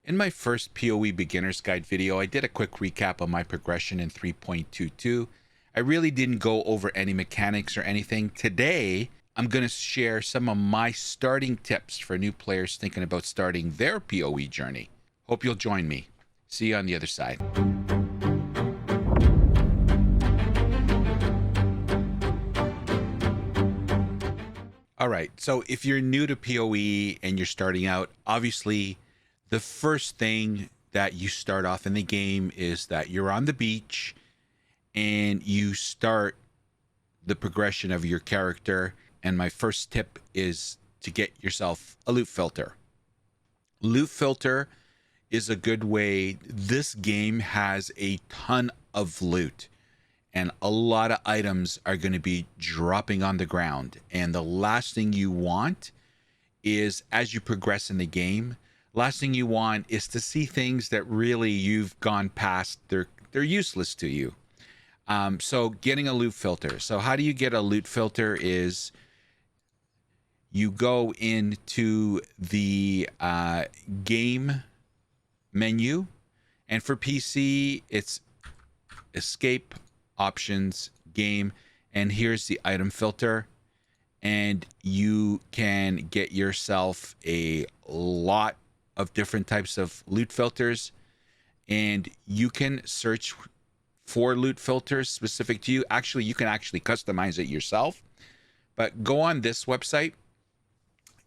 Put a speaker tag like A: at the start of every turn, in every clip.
A: In my first PoE Beginner's Guide video, I did a quick recap of my progression in 3.22. I really didn't go over any mechanics or anything. Today, I'm going to share some of my starting tips for new players thinking about starting their PoE journey. Hope you'll join me. See you on the other side. All right, so if you're new to PoE and you're starting out, obviously the first thing that you start off in the game is that you're on the beach and you start the progression of your character. And my first tip is to get yourself a loot filter. Loot filter is a good way. This game has a ton of loot and a lot of items are going to be dropping on the ground. And the last thing you want is, as you progress in the game, last thing you want is to see things that really you've gone past. They're useless to you. So getting a loot filter. So how do you get a loot filter is you go into the game menu, and for PC it's escape, options, game, and here's the item filter, and you can get yourself a lot of different types of loot filters, and you can search for loot filters specific to you. Actually, you can actually customize it yourself, but go on this website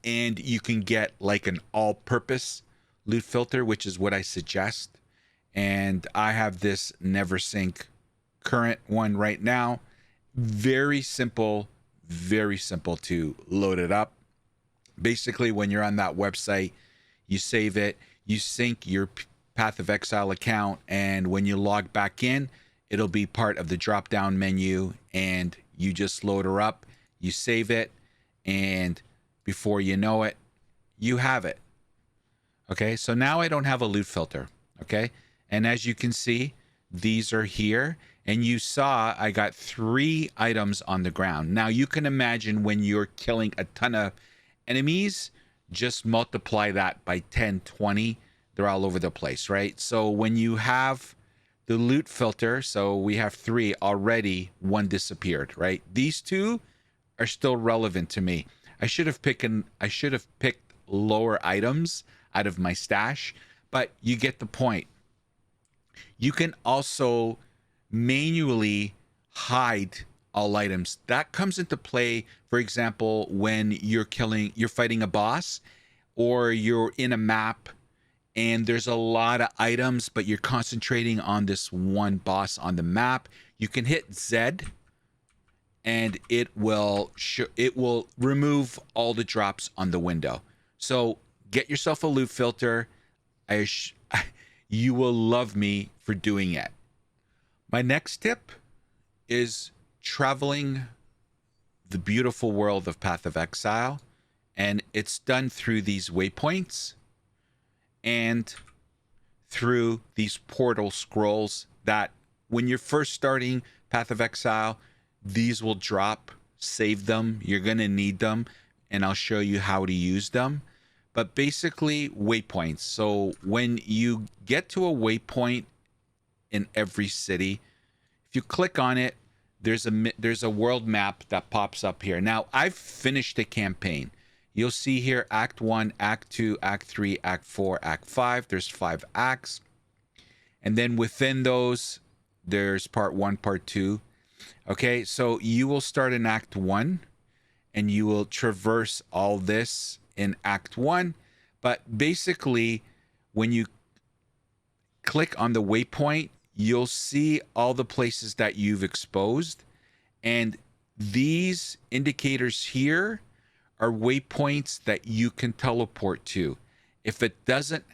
A: and you can get like an all-purpose loot filter, which is what I suggest. And I have this NeverSync current one right now. Very simple to load it up. Basically, when you're on that website, you save it, you sync your Path of Exile account, and when you log back in, it'll be part of the drop down menu, and you just load her up, you save it, and before you know it, you have it. Okay, so now I don't have a loot filter. Okay, and as you can see, these are here, and you saw I got 3 items on the ground. Now you can imagine when you're killing a ton of enemies, just multiply that by 10, 20. They're all over the place, right? So when you have the loot filter, so we have 3 already, 1 disappeared, right? These 2 are still relevant to me. I should have picked lower items out of my stash, but you get the point. You can also manually hide all items. That comes into play, for example, when you're fighting a boss, or you're in a map and there's a lot of items, but you're concentrating on this one boss on the map. You can hit Z and it will remove all the drops on the window. So get yourself a loot filter. You will love me for doing it. My next tip is traveling the beautiful world of Path of Exile, and it's done through these waypoints and through these portal scrolls that when you're first starting Path of Exile, these will drop. Save them. You're going to need them, and I'll show you how to use them. But basically, waypoints. So when you get to a waypoint in every city, if you click on it, there's a world map that pops up here. Now, I've finished a campaign. You'll see here Act 1, Act 2, Act 3, Act 4, Act 5. There's 5 acts. And then within those, there's Part 1, Part 2. Okay, so you will start in Act 1, and you will traverse all this in Act 1. But basically, when you click on the waypoint, you'll see all the places that you've exposed, and these indicators here are waypoints that you can teleport to. If it doesn't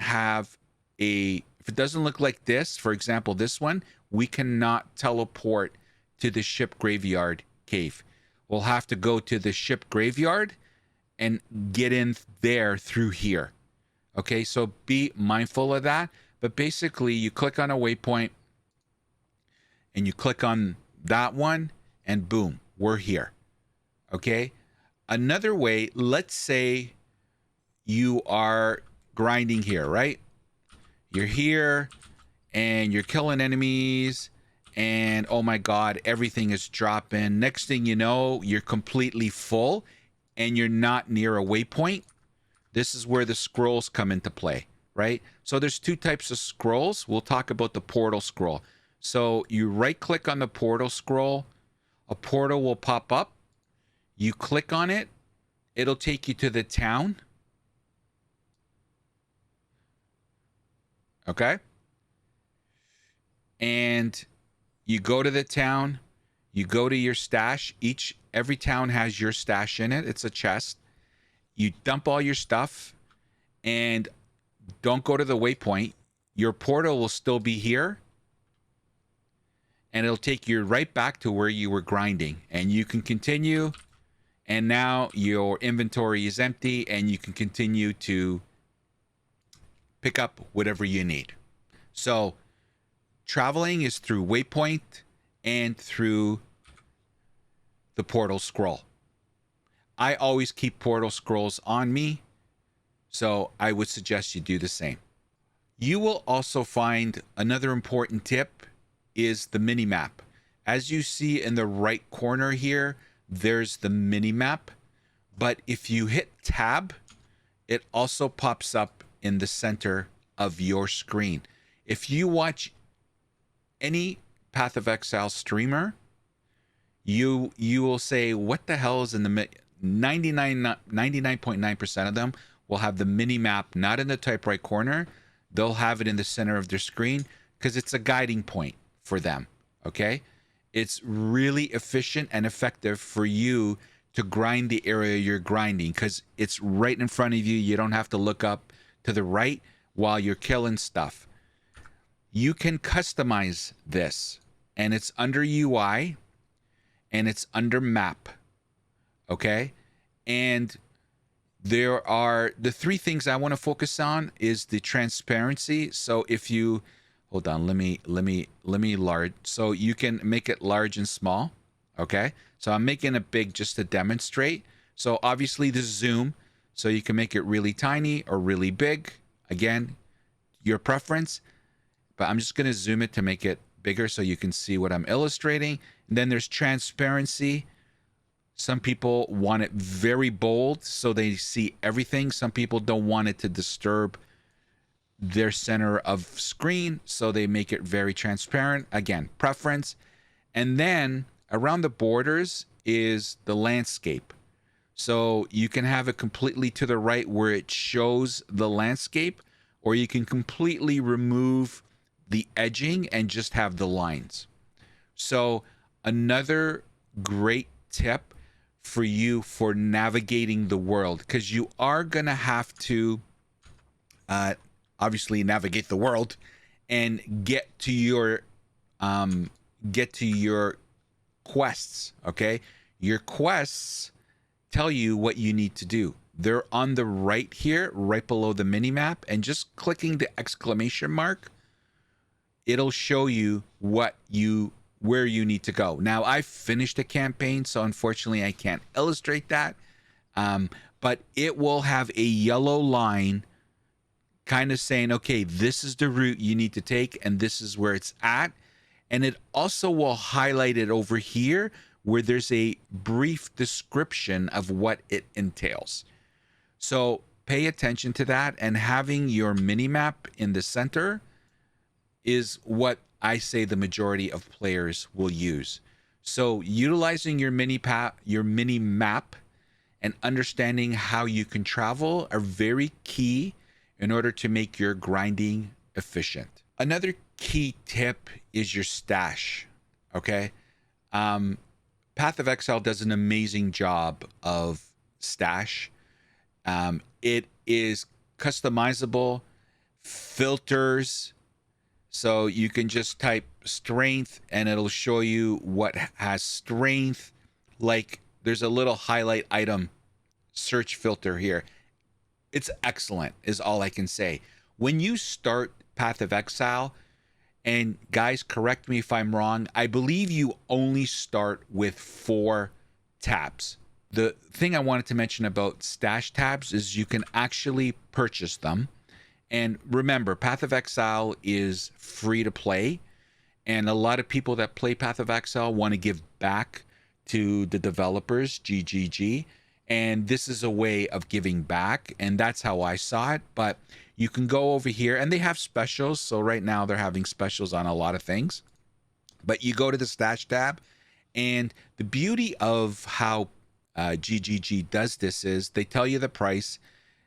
A: look like this, for example, this one, we cannot teleport to the ship graveyard cave. We'll have to go to the ship graveyard and get in there through here. Okay, so be mindful of that. But basically, you click on a waypoint and you click on that one, and boom, we're here. Okay, another way, let's say you are grinding here, right? You're here and you're killing enemies, and oh my god, everything is dropping. Next thing you know, you're completely full and you're not near a waypoint. This is where the scrolls come into play, right? So there's two types of scrolls. We'll talk about the portal scroll. So you right click on the portal scroll, a portal will pop up. You click on it, it'll take you to the town. Okay? And you go to the town, you go to your stash. Every town has your stash in it. It's a chest. You dump all your stuff and don't go to the waypoint. Your portal will still be here and it'll take you right back to where you were grinding, and you can continue, and now your inventory is empty and you can continue to pick up whatever you need. So traveling is through waypoint and through the portal scroll. I always keep portal scrolls on me, so I would suggest you do the same. You will also find another important tip is the mini map. As you see in the right corner here, there's the mini map, but if you hit tab, it also pops up in the center of your screen. If you watch any Path of Exile streamer, you will say, what the hell is in the 99.9% of them will have the mini map not in the top right corner. They'll have it in the center of their screen because it's a guiding point for them. Okay, it's really efficient and effective for you to grind the area you're grinding because it's right in front of you. You don't have to look up to the right while you're killing stuff. You can customize this, and it's under UI and it's under map. Okay, and there are the three things I want to focus on is the transparency. So if you hold on, let me large, so you can make it large and small. Okay, so I'm making it big just to demonstrate. So obviously the zoom, so you can make it really tiny or really big. Again, your preference, but I'm just going to zoom it to make it bigger so you can see what I'm illustrating. And then there's transparency. Some people want it very bold so they see everything. Some people don't want it to disturb their center of screen, so they make it very transparent. Again, preference. And then around the borders is the landscape. So you can have it completely to the right where it shows the landscape, or you can completely remove the edging and just have the lines. So another great tip for you for navigating the world, because you are going to have to obviously navigate the world and get to your quests. Okay, your quests tell you what you need to do. They're on the right here, right below the mini map, and just clicking the exclamation mark, it'll show you where you need to go. Now, I've finished a campaign, so unfortunately I can't illustrate that, but it will have a yellow line kind of saying, okay, this is the route you need to take and this is where it's at. And it also will highlight it over here where there's a brief description of what it entails. So pay attention to that, and having your mini map in the center is what I say the majority of players will use. So utilizing your mini map and understanding how you can travel are very key in order to make your grinding efficient. Another key tip is your stash. Okay, Path of Exile does an amazing job of stash. It is customizable, filters, so you can just type strength and it'll show you what has strength. Like there's a little highlight item search filter here. It's excellent is all I can say. When you start Path of Exile, and guys, correct me if I'm wrong, I believe you only start with 4 tabs. The thing I wanted to mention about stash tabs is you can actually purchase them, And remember, Path of Exile is free to play. And a lot of people that play Path of Exile want to give back to the developers, GGG. And this is a way of giving back. And that's how I saw it. But you can go over here and they have specials. So right now they're having specials on a lot of things. But you go to the stash tab. And the beauty of how GGG does this is they tell you the price,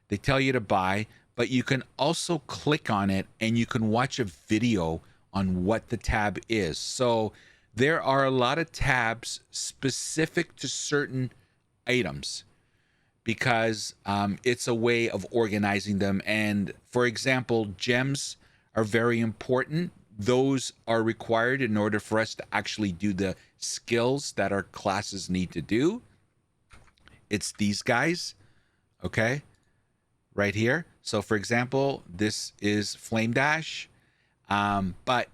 A: they tell you to buy, but you can also click on it and you can watch a video on what the tab is. So there are a lot of tabs specific to certain items because it's a way of organizing them. And for example, gems are very important. Those are required in order for us to actually do the skills that our classes need to do. It's these guys, okay, right here. So for example, this is Flame Dash, but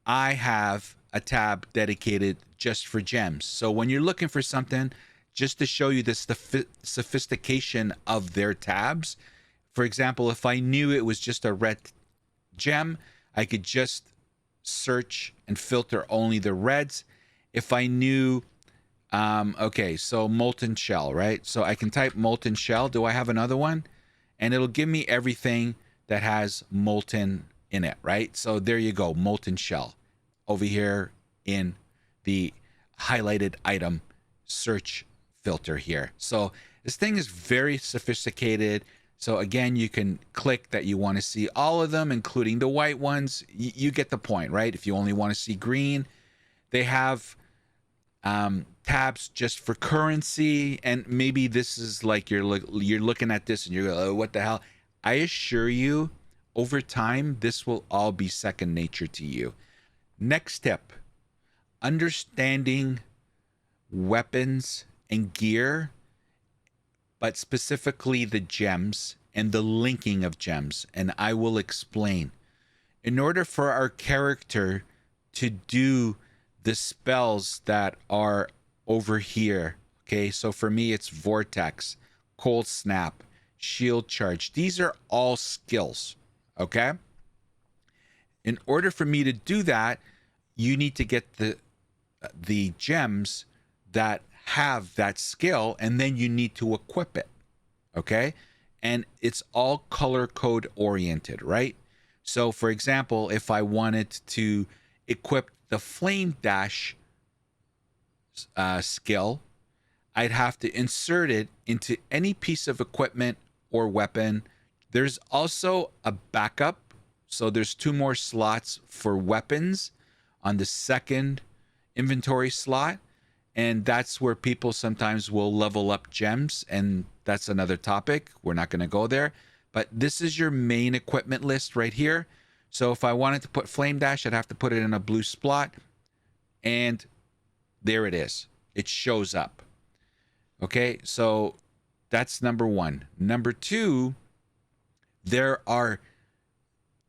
A: I have a tab dedicated just for gems. So when you're looking for something, just to show you the sophistication of their tabs, for example, if I knew it was just a red gem, I could just search and filter only the reds. If I knew, okay, so molten shell, right? So I can type molten shell. Do I have another one? And it'll give me everything that has molten in it, right? So there you go, molten shell over here in the highlighted item search filter here. So this thing is very sophisticated. So again, you can click that you want to see all of them, including the white ones. You get the point, right? If you only want to see green, they have tabs just for currency. And maybe this is like you're looking at this and you're like, oh, what the hell? I assure you, over time, this will all be second nature to you. Next tip, understanding weapons and gear, but specifically the gems and the linking of gems. And I will explain. In order for our character to do the spells that are over here, okay, so for me it's Vortex, Cold Snap, Shield Charge. These are all skills, okay? In order for me to do that, you need to get the gems that have that skill, and then you need to equip it, okay? And it's all color code oriented, right? So for example, if I wanted to equip the Flame Dash skill, I'd have to insert it into any piece of equipment or weapon. There's also a backup. So there's 2 more slots for weapons on the second inventory slot. And that's where people sometimes will level up gems. And that's another topic. We're not going to go there. But this is your main equipment list right here. So if I wanted to put Flame Dash, I'd have to put it in a blue spot. And there it is. It shows up. Okay, so that's number 1. Number 2, there are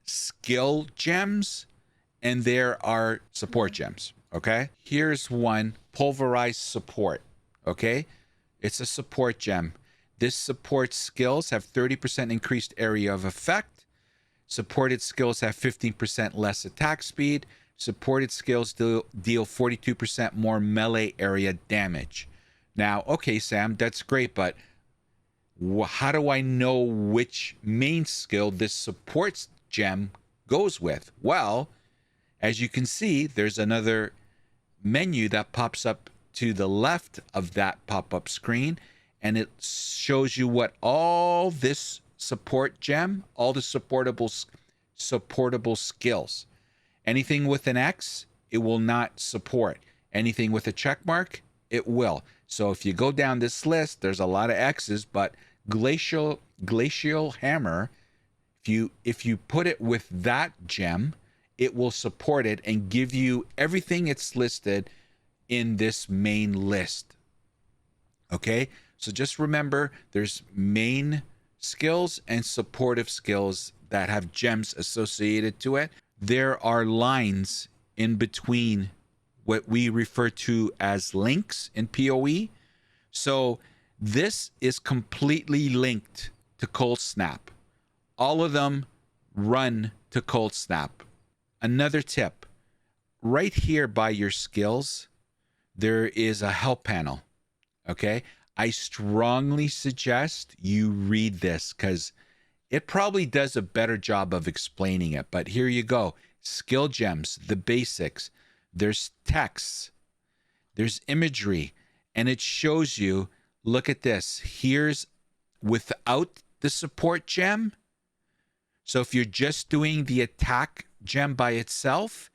A: skill gems and there are support gems. Okay, here's one, Pulverized Support. Okay, it's a support gem. This supports skills have 30% increased area of effect. Supported skills have 15% less attack speed. Supported skills deal 42% more melee area damage. Now, okay, Sam, that's great, but how do I know which main skill this supports gem goes with? Well, as you can see, there's another menu that pops up to the left of that pop-up screen, and it shows you what all this support gem, all the supportable skills. Anything with an X, it will not support. Anything with a check mark, it will. So if you go down this list, there's a lot of X's, but glacial hammer, if you put it with that gem, it will support it and give you everything it's listed in this main list. Okay, so just remember there's main skills and supportive skills that have gems associated to it. There are lines in between what we refer to as links in PoE. So this is completely linked to Cold Snap. All of them run to cold snap. Another tip, right here by your skills, there is a help panel. Okay. I strongly suggest you read this because it probably does a better job of explaining it. But here you go. Skill gems, the basics. There's texts, there's imagery, and it shows you, look at this. Here's without the support gem. So if you're just doing the attack gem by itself,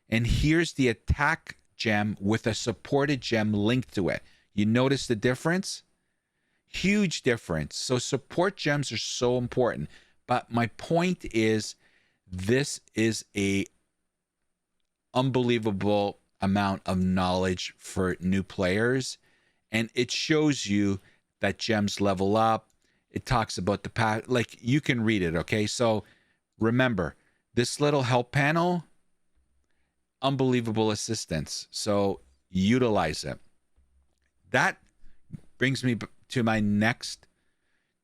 A: and here's the attack gem with a supported gem linked to it. You notice the difference? Huge difference. So support gems are so important. But my point is, this is a unbelievable amount of knowledge for new players, and it shows you that gems level up. It talks about the path, like you can read it. Okay, so remember this little help panel, unbelievable assistance, so utilize it. That brings me to my next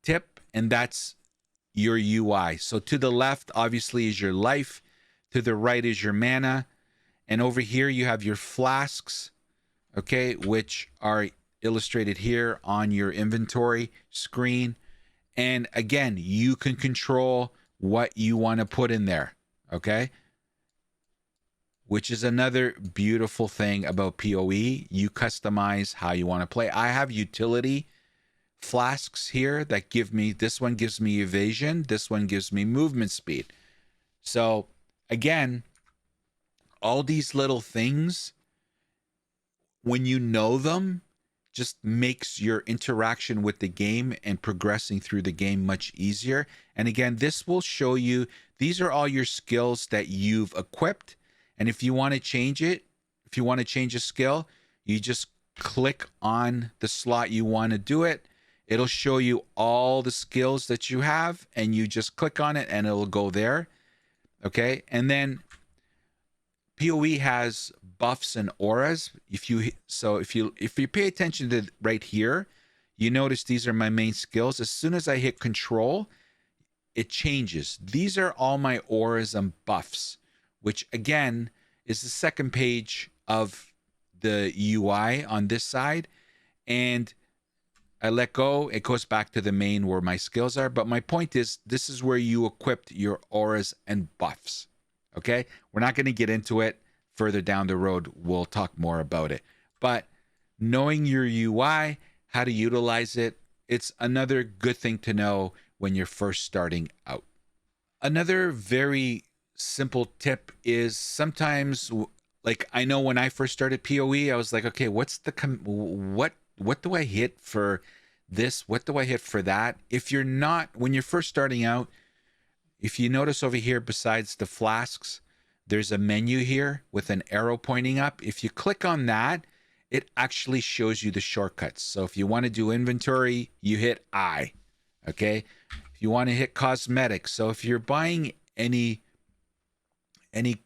A: tip, and that's your UI. So to the left obviously is your life, to the right is your mana, and over here you have your flasks, okay, which are illustrated here on your inventory screen. And again, you can control what you want to put in there, okay? Which is another beautiful thing about PoE. You customize how you want to play. I have utility flasks here that give me, this one gives me evasion, this one gives me movement speed. So again, all these little things, when you know them, just makes your interaction with the game and progressing through the game much easier. And again, this will show you, these are all your skills that you've equipped. And if you want to change it, if you want to change a skill, you just click on the slot you want to do it. It'll show you all the skills that you have, and you just click on it and it'll go there. Okay. And then PoE has buffs and auras. If you pay attention to right here, you notice these are my main skills. As soon as I hit control, it changes. These are all my auras and buffs, which again is the second page of the UI on this side. And I let go, it goes back to the main where my skills are. But my point is, this is where you equipped your auras and buffs. Okay, we're not going to get into it further down the road. We'll talk more about it. But knowing your UI, how to utilize it, it's another good thing to know when you're first starting out. Another very simple tip is sometimes, like I know when I first started PoE, I was like, okay, what's the what do I hit for this? What do I hit for that? If you're not, when you're first starting out, if you notice over here, besides the flasks, there's a menu here with an arrow pointing up. If you click on that, it actually shows you the shortcuts. So if you want to do inventory, you hit I, okay? If you want to hit cosmetics, so if you're buying any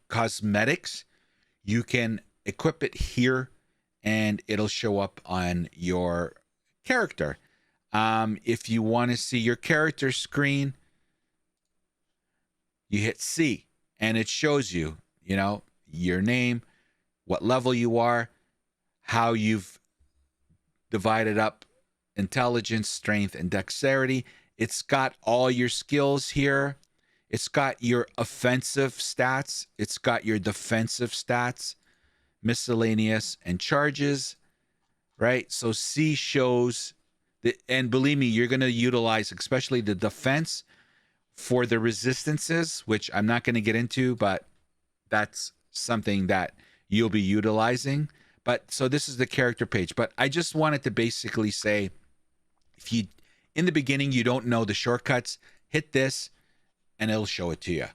A: cosmetics, you can equip it here and it'll show up on your character. If you want to see your character screen, you hit C and it shows you, your name, what level you are, how you've divided up intelligence, strength, and dexterity. It's got all your skills here. It's got your offensive stats. It's got your defensive stats, miscellaneous, and charges, right? So C shows, and believe me, you're going to utilize especially the defense for the resistances, which I'm not going to get into, but that's something that you'll be utilizing. But so this is the character page. But I just wanted to basically say, if you, in the beginning, you don't know the shortcuts, hit this and it'll show it to you.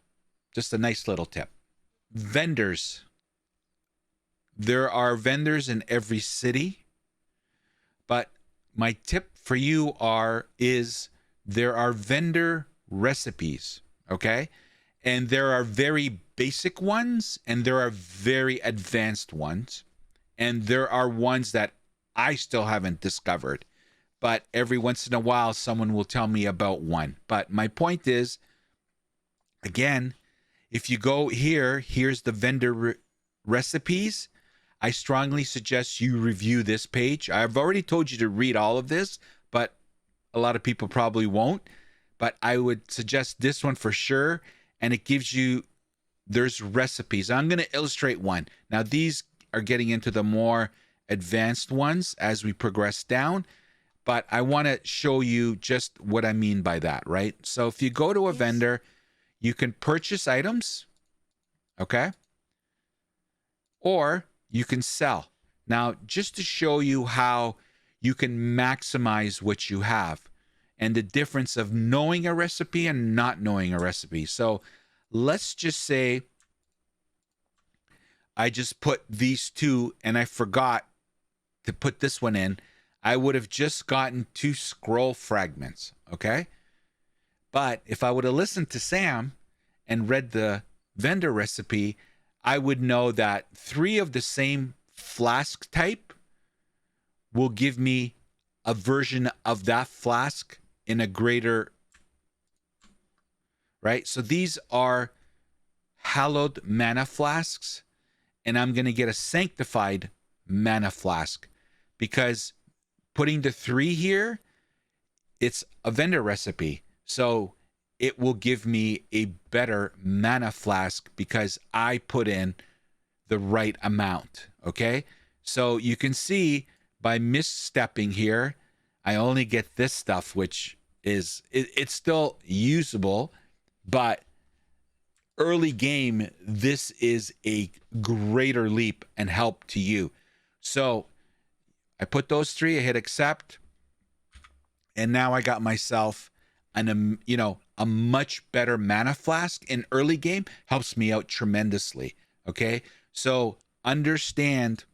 A: Just a nice little tip. Vendors. There are vendors in every city, but my tip for you is there are vendor recipes, okay? And there are very basic ones and there are very advanced ones. And there are ones that I still haven't discovered. But every once in a while, someone will tell me about one. But my point is, Again, if you go here, here's the vendor recipes. I strongly suggest you review this page. I've already told you to read all of this, but a lot of people probably won't. But I would suggest this one for sure. And it gives you, there's recipes. I'm going to illustrate one. Now, these are getting into the more advanced ones as we progress down. But I want to show you just what I mean by that, right? So if you go to a vendor, you can purchase items, okay? Or you can sell. Now, just to show you how you can maximize what you have and the difference of knowing a recipe and not knowing a recipe. So let's just say I just put these two and I forgot to put this one in. I would have just gotten 2 scroll fragments, okay? But if I would have listened to Sam and read the vendor recipe, I would know that 3 of the same flask type will give me a version of that flask in a greater, right? So these are hallowed mana flasks, and I'm going to get a sanctified mana flask because putting the 3 here, it's a vendor recipe. So it will give me a better mana flask because I put in the right amount, okay? So you can see by misstepping here, I only get this stuff, which is, it's still usable, but early game, this is a greater leap and help to you. So I put those 3, I hit accept, and now I got myself a much better mana flask in early game. Helps me out tremendously. Okay, so understand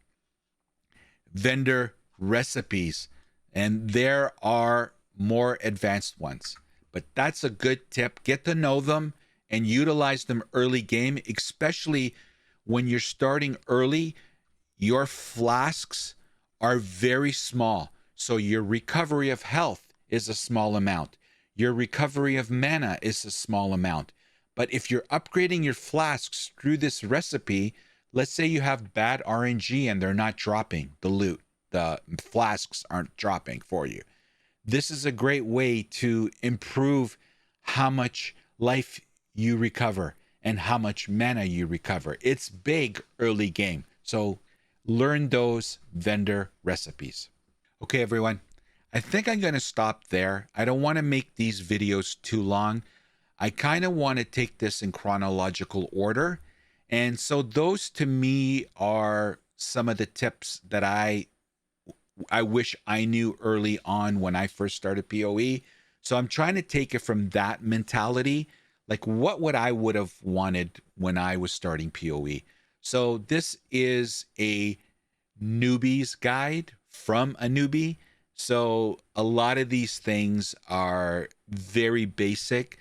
A: vendor recipes, and there are more advanced ones, but that's a good tip. Get to know them and utilize them early game, especially when you're starting early. Your flasks are very small, so your recovery of health is a small amount. Your recovery of mana is a small amount. But if you're upgrading your flasks through this recipe, let's say you have bad RNG and they're not dropping the loot, the flasks aren't dropping for you. This is a great way to improve how much life you recover and how much mana you recover. It's big early game. So learn those vendor recipes. Okay, everyone. I think I'm going to stop there. I don't want to make these videos too long. I kind of want to take this in chronological order. And so those to me are some of the tips that I wish I knew early on when I first started PoE. So I'm trying to take it from that mentality. Like, what would I would have wanted when I was starting PoE? So this is a newbie's guide from a newbie. So a lot of these things are very basic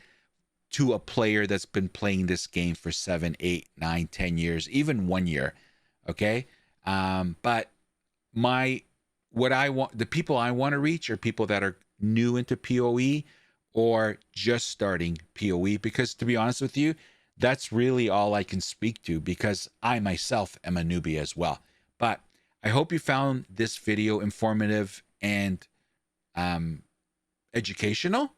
A: to a player that's been playing this game for 7, 8, 9, 10 years, even 1 year. Okay. But what I want, the people I want to reach are people that are new into PoE or just starting PoE, because to be honest with you, that's really all I can speak to, because I myself am a newbie as well. But I hope you found this video informative and educational.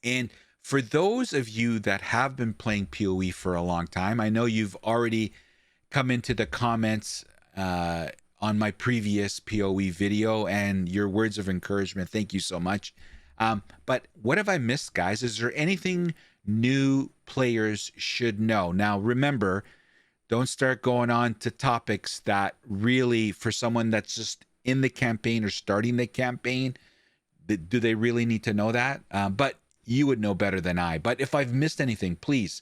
A: And for those of you that have been playing PoE for a long time, I know you've already come into the comments on my previous PoE video, and your words of encouragement. Thank you so much. But what have I missed, guys? Is there anything new players should know? Now, remember, don't start going on to topics that really, for someone that's just in the campaign or starting the campaign, do they really need to know that? But you would know better than I. But if I've missed anything, please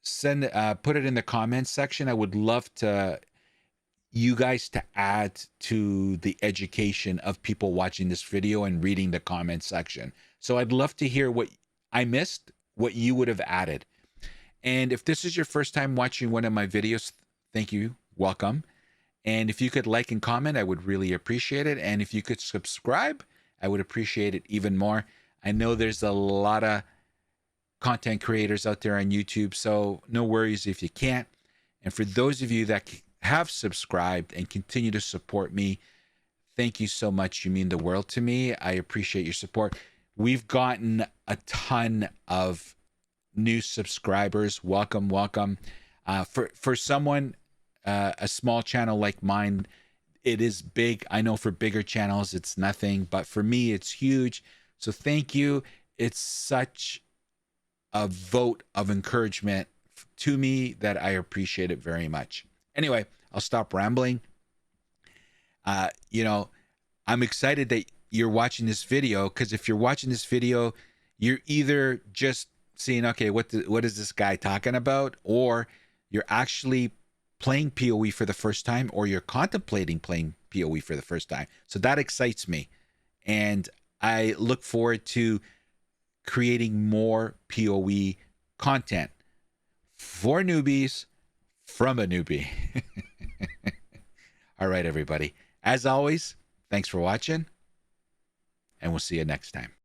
A: put it in the comments section. I would love to you guys to add to the education of people watching this video and reading the comment section. So I'd love to hear what I missed, what you would have added. And if this is your first time watching one of my videos, thank you, welcome. And if you could like and comment, I would really appreciate it. And if you could subscribe, I would appreciate it even more. I know there's a lot of content creators out there on YouTube. So no worries if you can't. And for those of you that have subscribed and continue to support me, thank you so much. You mean the world to me. I appreciate your support. We've gotten a ton of new subscribers. Welcome, welcome. For someone, a small channel like mine, it is big. I know for bigger channels, it's nothing, but for me, it's huge. So thank you. It's such a vote of encouragement to me that I appreciate it very much. Anyway, I'll stop rambling. You know, I'm excited that you're watching this video, because if you're watching this video, you're either just seeing, okay, what is this guy talking about, or you're actually playing PoE for the first time, or you're contemplating playing PoE for the first time. So that excites me, and I look forward to creating more PoE content for newbies from a newbie. All right, everybody. As always, thanks for watching, and we'll see you next time.